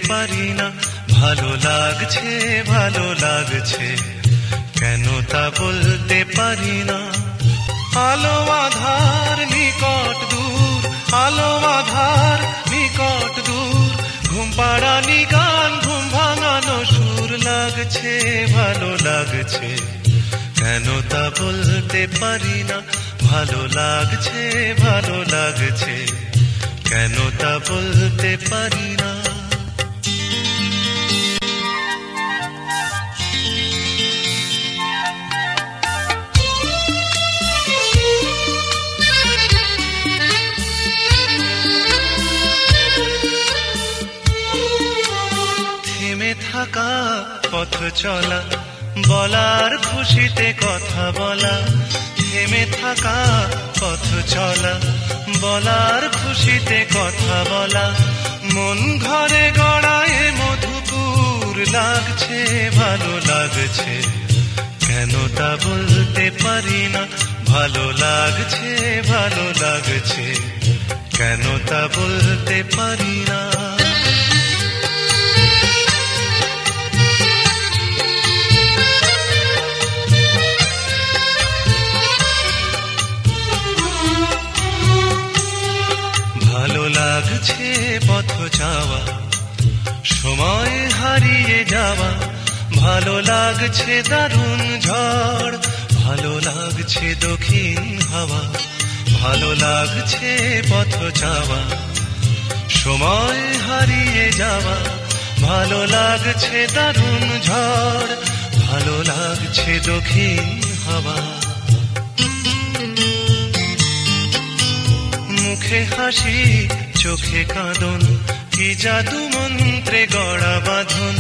পারি না, ভালো লাগছে ভালো লাগছে, কেন তা বলতে পারি না। আলো আধার নিকট দূর, আলো আধার নিকট দূর, ঘুম পাড়ানি গান ঘুম ভাঙানো সুর, লাগছে ভালো লাগছে, কেন তা বলতে পারি না। ভালো লাগছে ভালো লাগছে, কেন তা বলতে পারি না। থেমে থাকা পথ চলা, বলার খুশিতে কথা বলা, থেমে থাকা পথ চলা, বলার খুশিতে কথা বলা, মন ঘরে গড়ায় মধুপুর, লাগছে ভালো লাগছে, কেন তা বলতে পারি না। ভালো লাগছে ভালো লাগছে, কেন তা বলতে পারি না। ভালো লাগছে পথ যাওয়া, সময় হারিয়ে যাওয়া, ভালো লাগছে দারুণ ঝড়, ভালো লাগছে দক্ষিণ হাওয়া, ভালো লাগছে পথ যাওয়া, সময় হারিয়ে যাওয়া, ভালো লাগছে দারুণ ঝড়, ভালো লাগছে দক্ষিণ হাওয়া। মুখে হাসি চোখে কাঁদন, কি জাদু মন্ত্রে গড়া বাঁধন,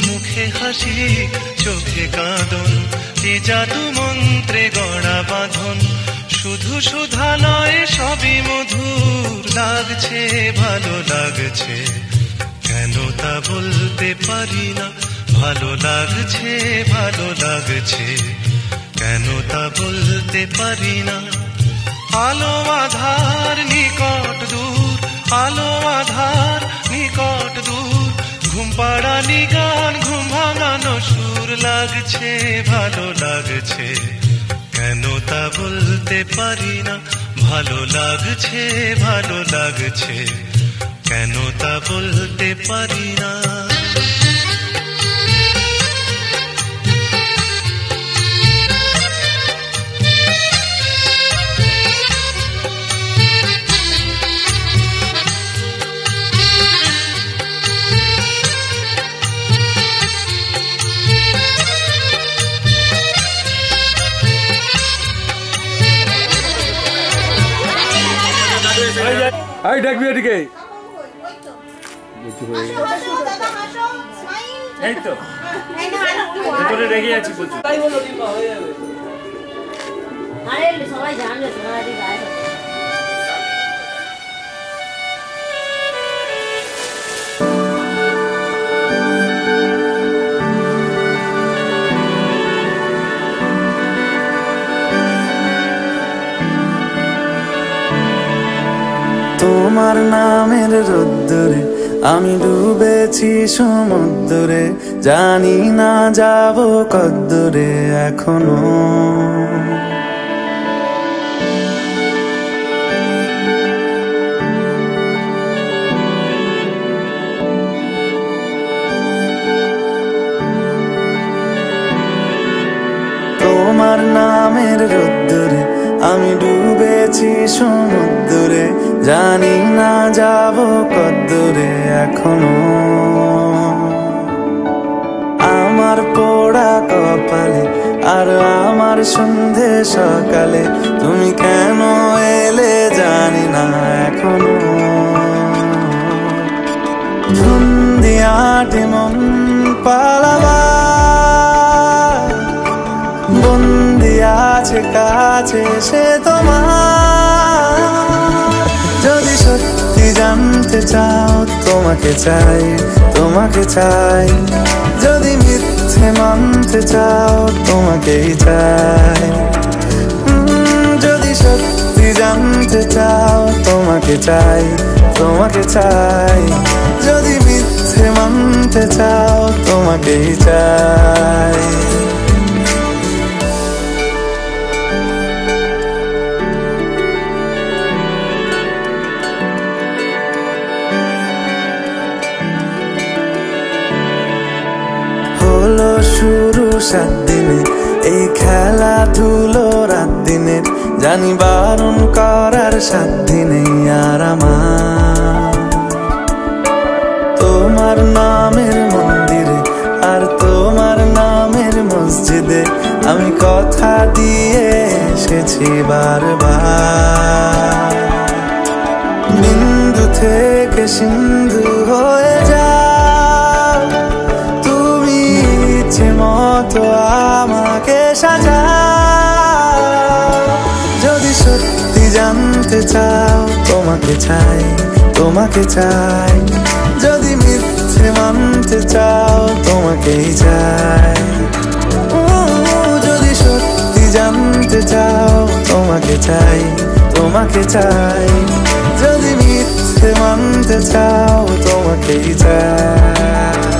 মুখে হাসি চোখে কাঁদন, কি জাদু মন্ত্রে গড়া বাঁধন, শুধু সুধা নয় সবই মধুর, লাগছে ভালো লাগছে, কেন তা বলতে পারি না। ভালো লাগছে ভালো লাগছে, কেন তা বলতে পারি না। আলো আধার নিকট দূর, আলো আধার নিকট দূর, ঘুম পাড়ানি গান ঘুম ভাঙানো সুর, লাগছে ভালো লাগছে, কেন তা বলতে পারি না। ভালো লাগছে ভালো লাগছে, কেন তা বলতে পারি না। আই ডাকবি এদিকে, এই তো ভিতরে রেগে আছি প্রচুর। আরে সবাই জানবে, সবাই গায়ে তোমার নামের রোদ্দুরে আমি ডুবেছি সমুদ্রে, জানি না যাব কদ্দুরে এখনো। তোমার নামের রোদ্দুরে আমি ডুবেছি সমুদ্রে, জানি না যাব কদ্দুরে এখনো। আমার পোড়া কপালে আর আমার সন্ধে সকালে, তুমি কেন এলে জানি না এখনো। ধুন্দিয়াটি মন পালাবার, বন্দি আছে কাছে সে তোমার। যদি সত্যি জানতে চাও তোমাকে চাই, তোমাকে চাই। যদি মিথ্যে মানতে চাও তোমাকেই চাই। যদি সত্যি জানতে চাও তোমাকে চাই, তোমাকে চাই। যদি মিথ্যে মানতে জানতে চাও তোমাকেই চাই। হলো শুরু 7 দিনে এই খেলাধুলো রাত দিনের, জানি বারণ করার সাধ্য নেই আর আমার। তোমার নামের মন্দিরে আর তোমার নামের মসজিদে আমি কথা দিয়ে এসেছি বারবার। বিন্দু থেকে সিন্ধু হয়ে যাও তুমি, ইচ্ছে মতো আমাকে সাজাও। যদি সত্যি জানতে চাও তোমাকে চাই, তোমাকে চাই। যদি মিথ্যে মানতে চাও তোমাকেই চাই। যদি সত্যি জানতে চাও তোমাকে চাই, তোমাকে চাই। যদি মিথ্যে মানতে চাও তোমাকেই চাই।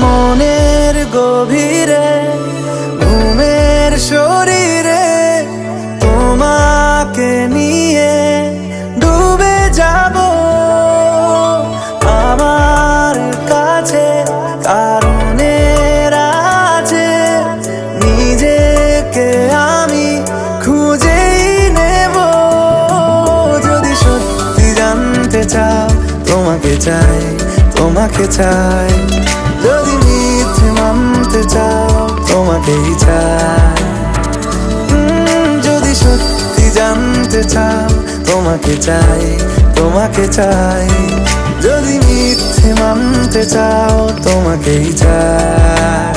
মনের গভীরে ঘুমের শরীরে তোমাকে নিয়ে ডুবে যাব। আমার কাছে কারণের আছে, নিজেকে আমি খুঁজেই নেব। যদি সত্যি জানতে চাও তোমাকে চাই, তোমাকে চাই। যদি মিথ্যে মানতে চাও তোমাকেই চাই। যদি সত্যি জানতে চাও তোমাকে চাই, তোমাকে চাই। যদি মিথ্যে মানতে চাও তোমাকেই চাই।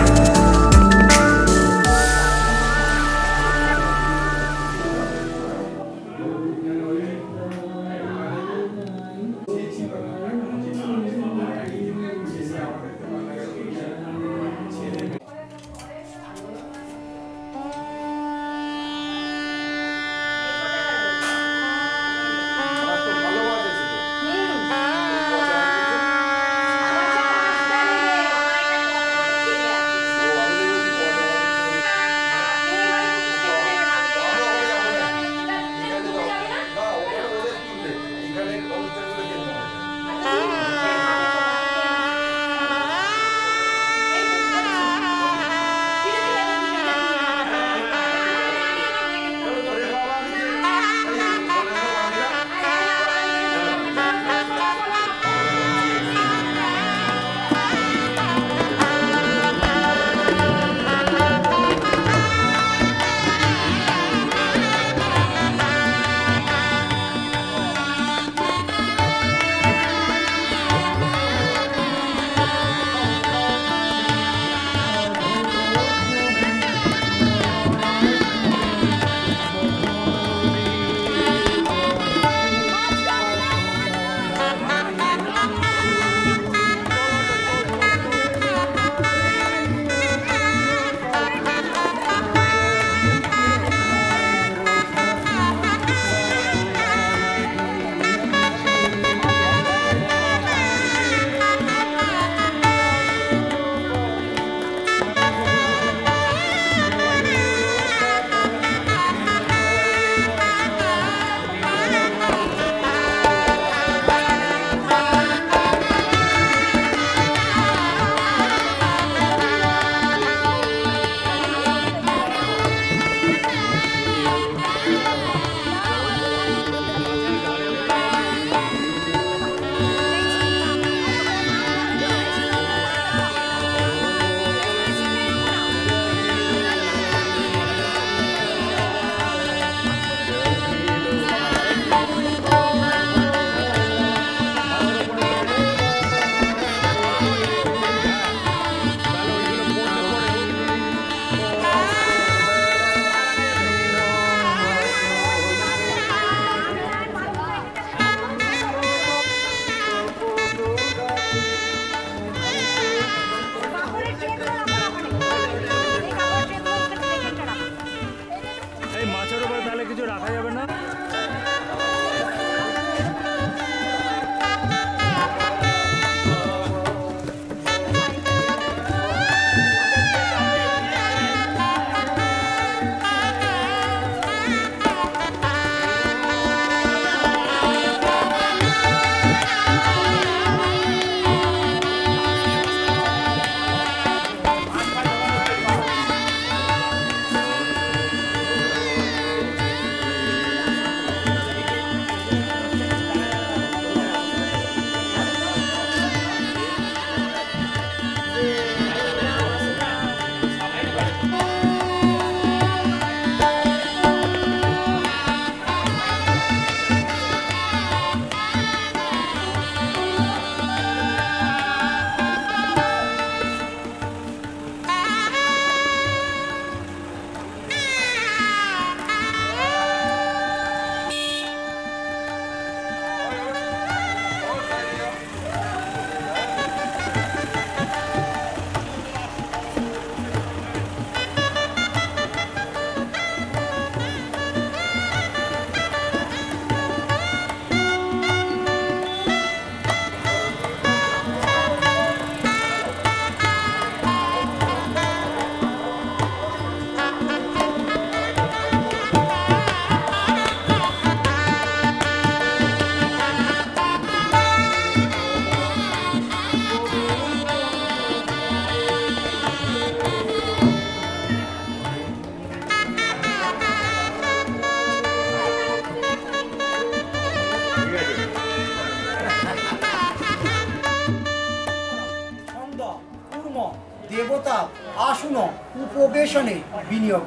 আসুন উপবেশনে বিনিয়োগ।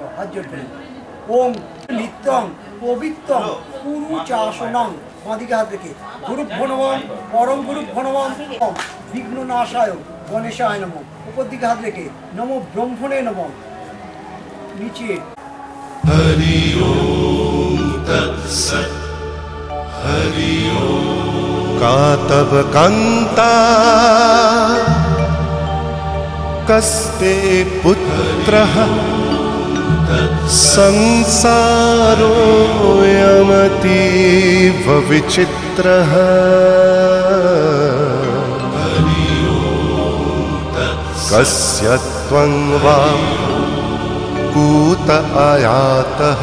ওম নিত্যং পবিত্রং পুরুচাসনং, বাঁদিকে হাত রেখে গুরুভ্যো নমঃ, পরম গুরুভ্যো নমঃ, বিঘ্ননাশায় গণেশায় নমঃ, উপর দিকে হাত রেখে নমো ব্রহ্মণে নমঃ। নিচে হরি ওম তৎসৎ। হরি ওম। কাতব কান্তা কস্তে পুত্রঃ সংসাरोऽयमतीव विचित्रः। कस्य त्वं वा कूत आयातः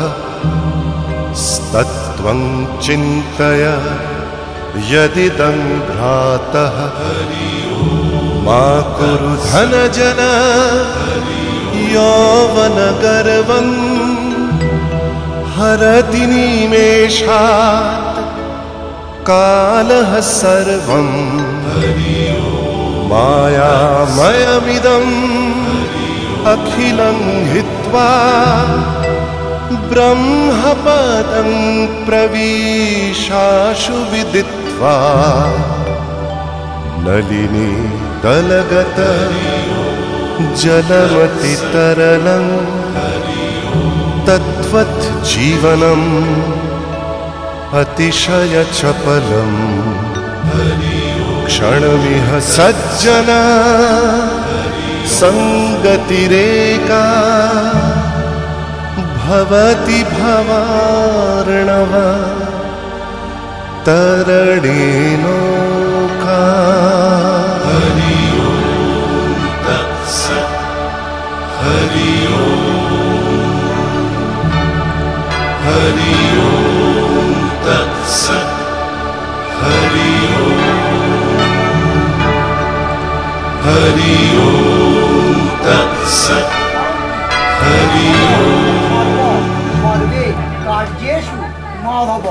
स्तत्त्वं चिन्तय यदिदं भ्रातः। मा कुरु धनजन यौवनगर्वं हरति निमेषात् कालः सर्वं। मायामयमिदम् अखिलं हित्वा ब्रह्मपदं प्रविशाशु विदित्वा। नलिनी दलगत जलमतितरलं तद्वत् जीवनम् अतिशयचपलम्। क्षणमिह सज्जना संगतिरेका भवति भवार्णव तरणेनौका। हरि ओम तत्सत्। हरि ओम। हरि ओम तत्सत्। हरि ओम। हरि ओम तत्सत्। हरि ओम। सर्वे कार्येषु माधव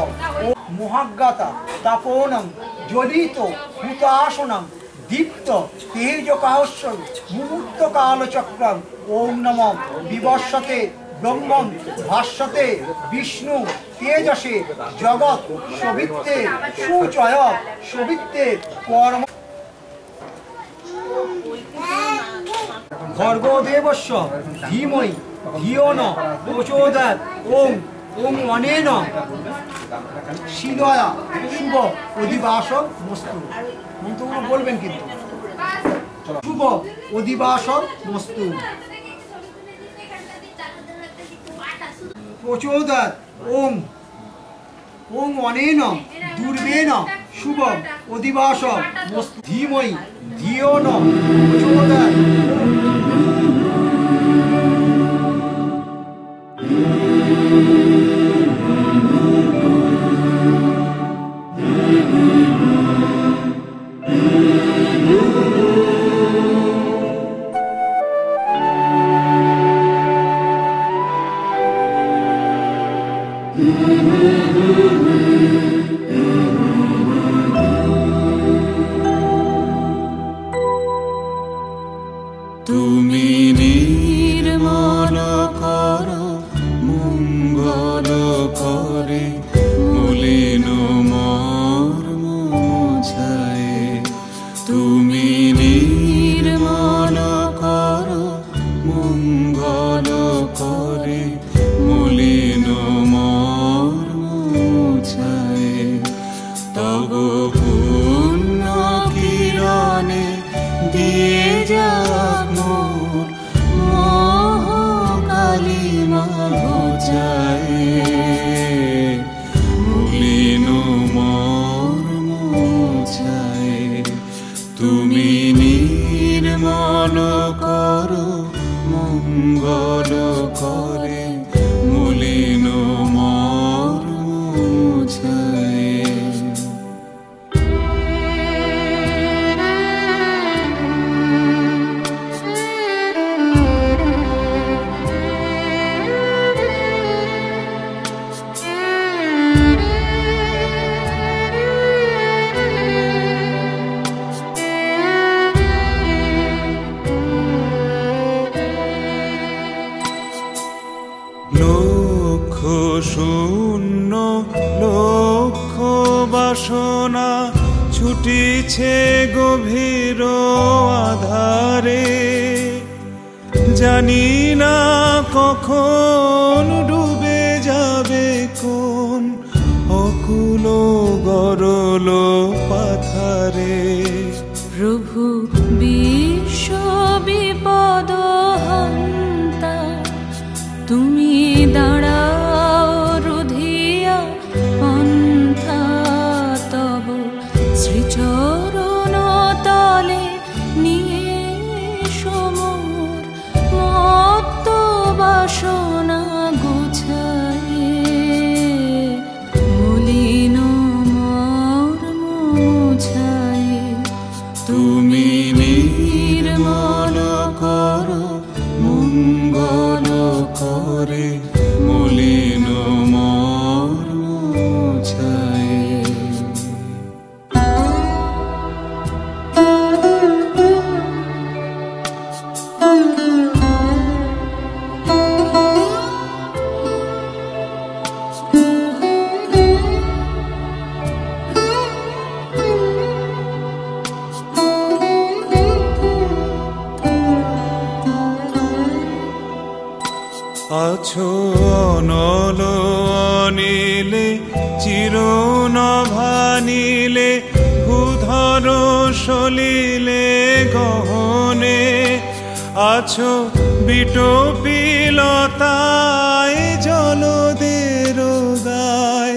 मोहाज्ञाता तपोनं ज्वलित हुताशनं दीप्त तेजकाश्रम मुहूर्त कालचक्रम। ओम नमः विवस्वते ब्रह्मं भाष्यते विष्णु तेजसे जगत शोभिते सुचय शोभिते कर्म। भर्गोदेवस्य धीमहि धियो न प्रचोदयात्। ओम ओम अनेन শিলয়া শুভ অধিবাস মস্তু। মন্ত্রগুলো বলবেন কিন্তু। শুভ অধিবাস মস্তু। প্রচোদয়াৎ। ওম ওম অনেন দুর্বেন শুভ অধিবাস মস্তু। ধীমহি ধিयो ন প্রচোদয়াৎ। তুমি নির্মল করো মঙ্গল করে মলিন মর্ম মুছায়ে। তুমি নির্মল করো মঙ্গল করে মলিন মর্ম মুছায়ে। বাসনা ছুটিছে গভীর আধারে, জানি না কখন ডুবে যাবে কোন অকুল গরল পাথারে। প্রভু বিশ্ব বিপদ হন্তা, তুমি দাঁড়াও রুধিয়া পন্থা, তব শ্রীচরণ তলে নিয়ে সমর মত্ত বাসনা গুছায়ে, মলিন মর্ম মুছায়ে, তুমি নির্মল করো মঙ্গল করে, মলিন মর্ম মুছায়ে। আছো অনল অনিলে চিরনভানিলে, ভূধর সলিলে গহনে, আছো বিটপিলতায় জলদের গায়,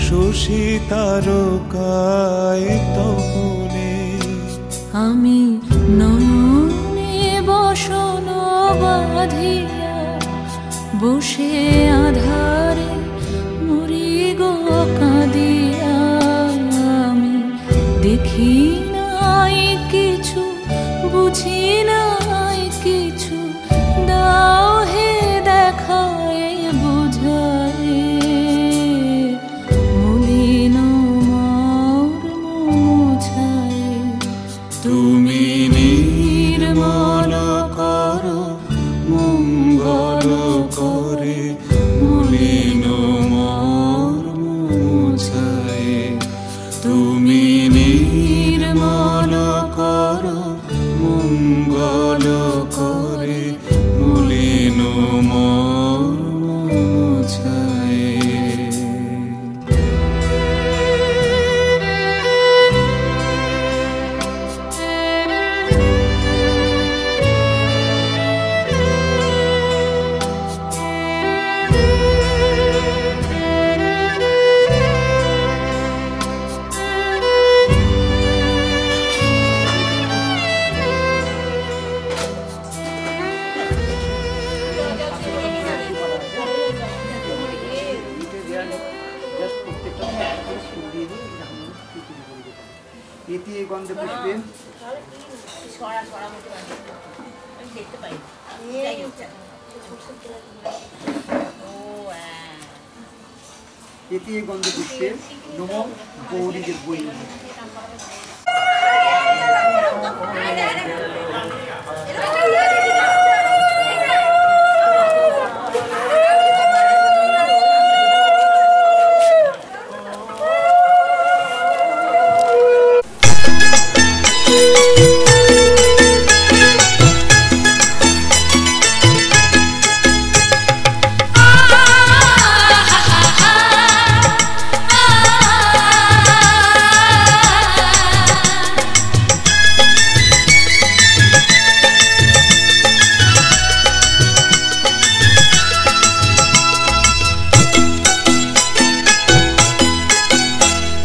শশী তারকায় তপনে। আমি নয়নে বসন বাঁধিয়া বসে আধারে মরি গো কাঁদিয়া, আমি দেখি নাই কিছু বুঝি নাই কিছু, দাও হে দেখায় বুঝায়, মলিন মর্ম মুছায়, তুমি নির্মল করো মঙ্গল করে, মলিন মর্ম মুছায়ে, তুমি নির্মল করো মঙ্গল করে, মলিন মর্ম মুছায়ে। এটি গন্ধে পুষ্পে এটি গন্ধে পুষ্পে নম গৌরীদের বই।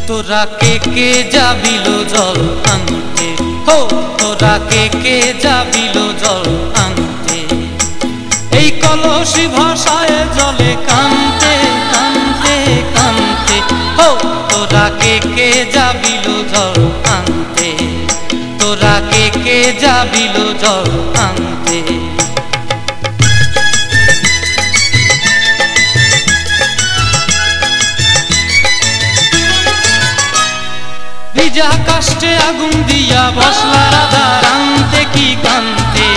তোরা কে যাবিল জল আনতে, হো তোরা কে যাবিল জল আনতে, এই কলসি ভাষায় জলে কানতে কানতে কানতে, হো তোরা কে যাবিল জল আনতে, তোরা কে যাবিল জল আনতে। ভিজা কাষ্টে আগুন দিয়া বসলা রাধা রান্তে কি কান্তে,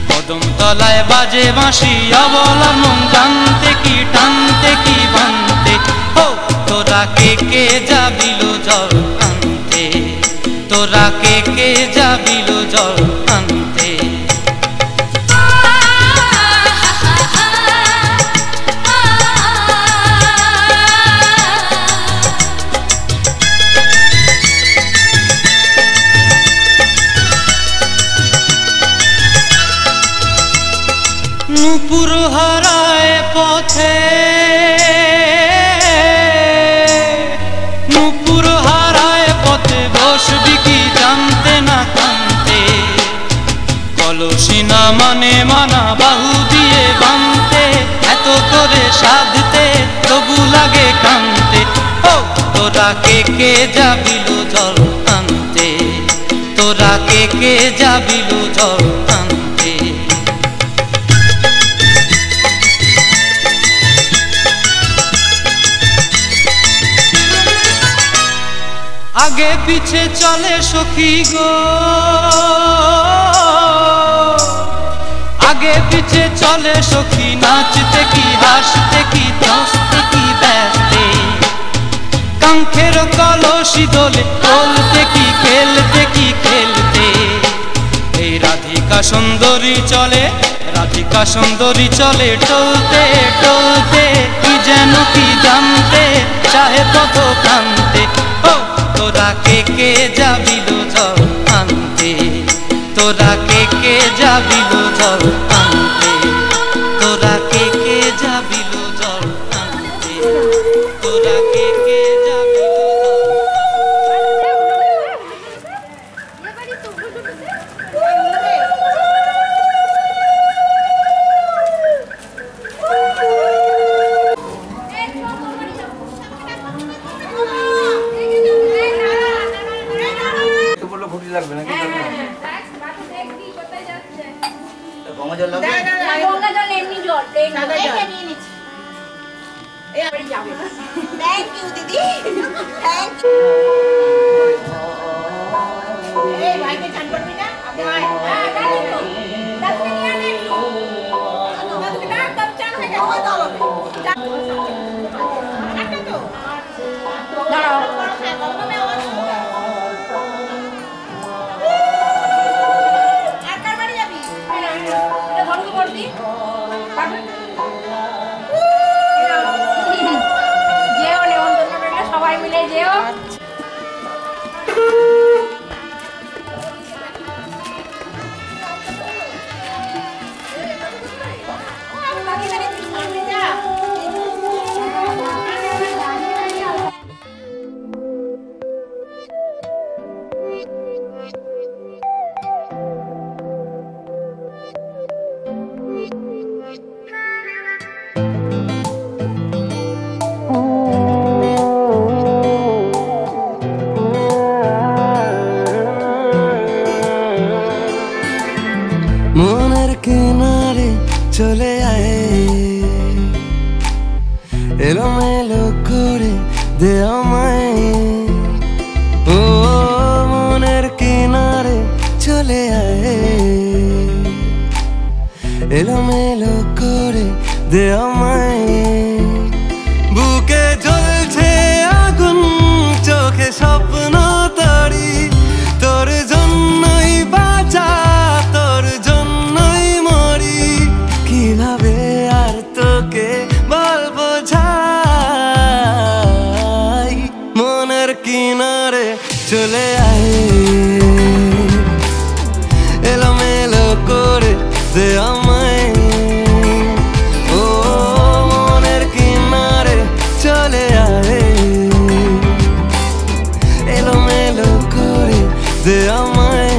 কদম তলায় বাজে বাঁশি অবলা মন জানতে কি টানতে কি বানতে, হো তোরা কে যাবিল জল আনতে, তোরা কে যাবিল জল আনতে। নূপুর হারায় পথে, নূপুর হারায় পথে বসবি কি জানতে না কানতে। কলসি না মানে মানা বাহু দিয়ে বানতে, এত করে সাধতে তবু লাগে কানতে। ও তোরা কে যাবিল জল আনতে, তোরা কে যাবিল জল আনতে। আগে পিছে চলে সখী গো, আগে পিছে চলে সখী, নাচতে কি হাসতে কি দশতে কি ব্যস্তে। কাঙ্খের কলসি দোলে বলতে কি খেলতে কি খেলতে। এই রাধিকা সুন্দরী চলে, রাধিকা সুন্দরী চলে টলতে টলতে, কি যেন কি জানতে চাহে পথ প্রান্তে। ও তোরা কে যাবিল জল আনতে, তোরা কে যাবিল জল আনতে, তোরা কে যাবিল জল আনতে, তোরা কে যাবিল জল। লাগবে নাকি? গঙ্গা জল লাগবে? গঙ্গা জল এমনি জল, নিয়ে নিচ্ছি। থ্যাংক ইউ দিদি, থ্যাংক ইউ। এই ভাইকে চান করবি না? আপনি ভাই হ্যাঁ দাদু তো দাদু নিয়ে আনে একটু, দাদু কে ডাক, দাদু চান হয়ে গেছে, দাও হবে একটা তো দাঁড়াও। যেও নেমন্তন্ন সবাই মিলে যেও। মনের কিনারে চলে আয়, এলোমেলো করে দে আমায়। ও মনের কিনারে চলে আয়, এলোমেলো করে দে আমায়। বুকে জ্বলছে আগুন, চোখে স্বপ্ন তরি, তোর জন্যই বাঁচা, তোর জন্যই মরি। কিভাবে আর তোকে বলবো যাই, মনের কিনারে চলে আয়, এলোমেলো করে দে আমায়। ও মনের কিনারে চলে আয়, এলোমেলো করে দে আমায়।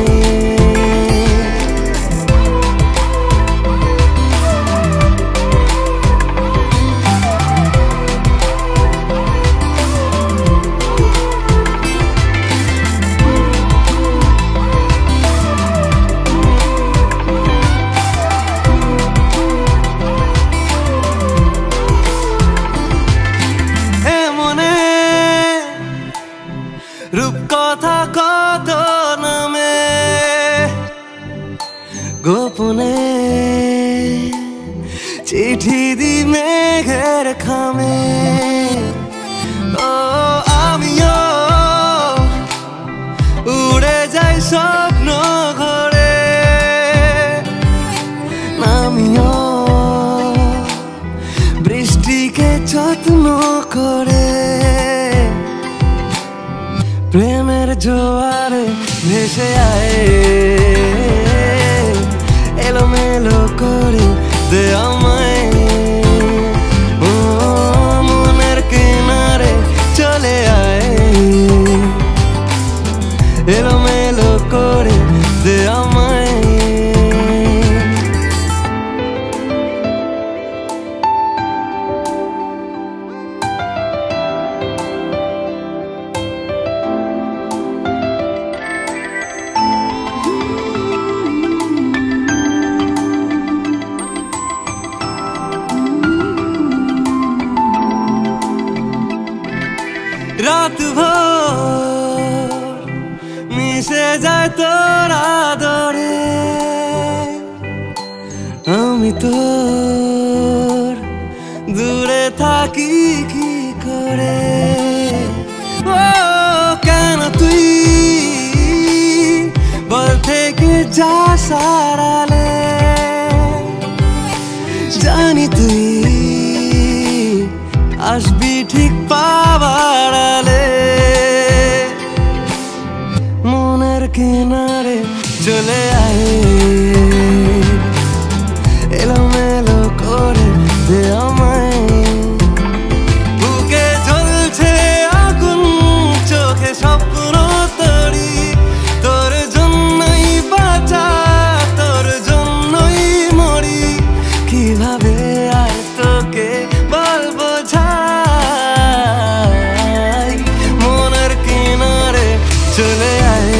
রূপকথা কত নামে গোপনে চিঠি দি মেঘের খামে। ও ভরে প্রেমের জোয়ারে ভেসে আয় এলোমেলো করে দে আমায় ও মনের কিনারে চলে আয় এলোমেলো করে দে আমায় রাত ভোর মিশে যায় তোর আদরে আমি তোর দূরে থাকি কি করে ও কেন তুই বল থেকে যা সারালে জানি তুই আসবি ঠিক পাবার আলে মনের কিনারে চলে আয় এলোমেলো করে দে আমায় বুকে জ্বলছে আগুন চোখে স্বপ্ন তরি তোর জন্যই বাঁচা তোর জন্যই মরি কিভাবে আর তোকে বলবো ঝাই মনের কিনারে চলে আয়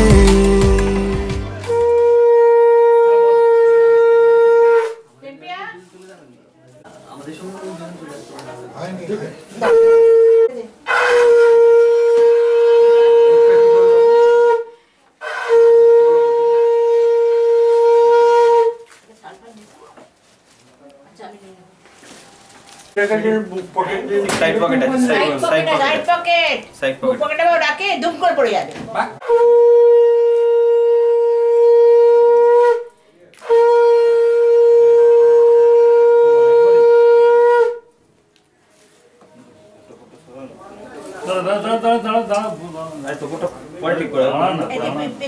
সাইড পকেট আছে সাইড পকেটে রাখে দুম করে পড়ে যাবে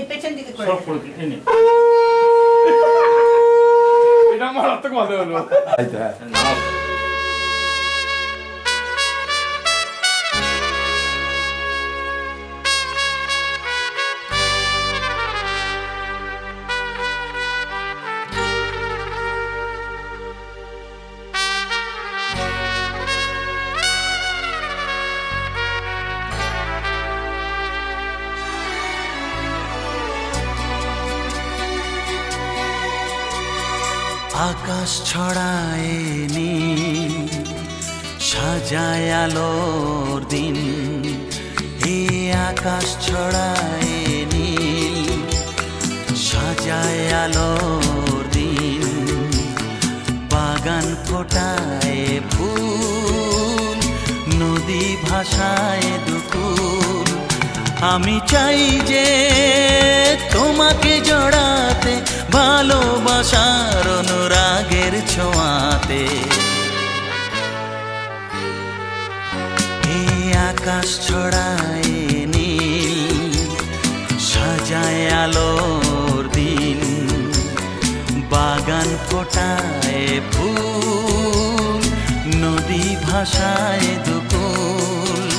পেছন দিকে করে এটা মারাত্মক ভালো হলো আকাশ ছড়ায় নীল সাজায় আলোর দিন এই আকাশ ছড়ায় নীল সাজায় আলোর দিন বাগান ফোটায় ফুল নদী ভাষায় দুকুল আমি চাই যে তোমাকে জড়াতে ভালোবাসার অনুরাগের ছোঁয়াতে এই আকাশ ছড়ায় নীল সাজায় আলোর দিন বাগান ফোটায় ফুল নদী ভাষায় দুকুল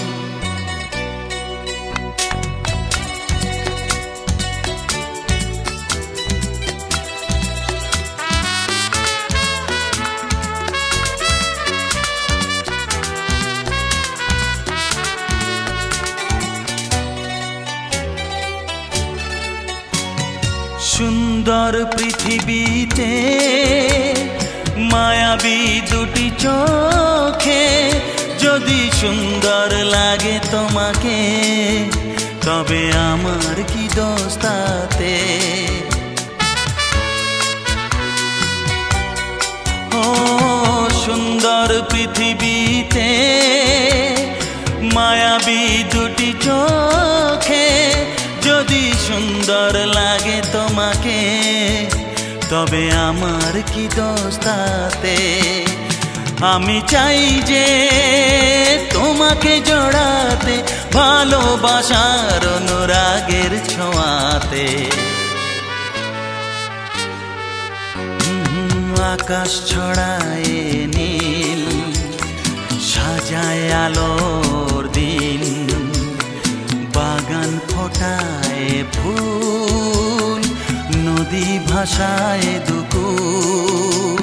সুন্দর পৃথিবীতে মায়াবী দুটি চোখে যদি সুন্দর লাগে তোমাকে তবে আমার কি দোষ তাতে ও সুন্দর পৃথিবীতে মায়াবী দুটি চোখে যদি সুন্দর লাগে তোমাকে তবে আমার কি দোষ তাতে আমি চাই যে তোমাকে জড়াতে ভালোবাসার অনুরাগের ছোঁয়াতে। আকাশ ছড়ায় নীল সাজায় আলোর দিন, বাগান ফোটায় ফুল, নদী ভাসায় দুকুল।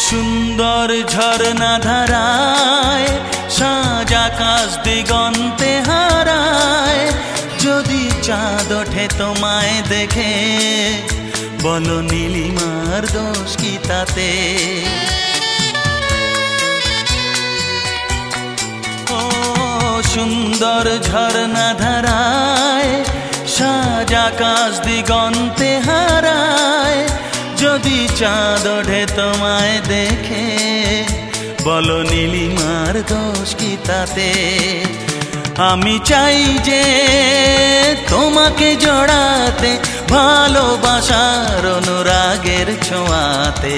সুন্দর ঝরনা ধারায় সাজ আকাশ দিগন্তে হারায়, যদি চাঁদ ওঠে তোমায় দেখে বলো নীলিমার দোষ কি তাতে। ও সুন্দর ঝরনা ধারায় সাজ আকাশ দিগন্তে হারায়, যদি চাঁদ ওঠে তোমায় দেখে বলো নীলিমার দোষ কি তাতে। আমি চাই যে তোমাকে জড়াতে ভালোবাসার অনুরাগের ছোঁয়াতে।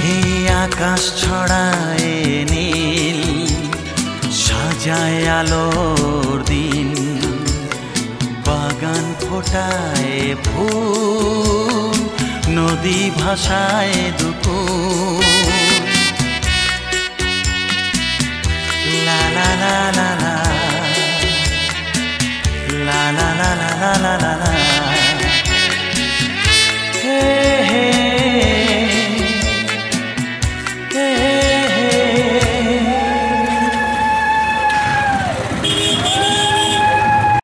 হে আকাশ ছড়ায় নীল সাজায় আলোর দিন, বাগান ফোটায় ফুল, নদী ভাসায় দুকুল। লা লা লা লা লা লা লা লা লা লা লা লা।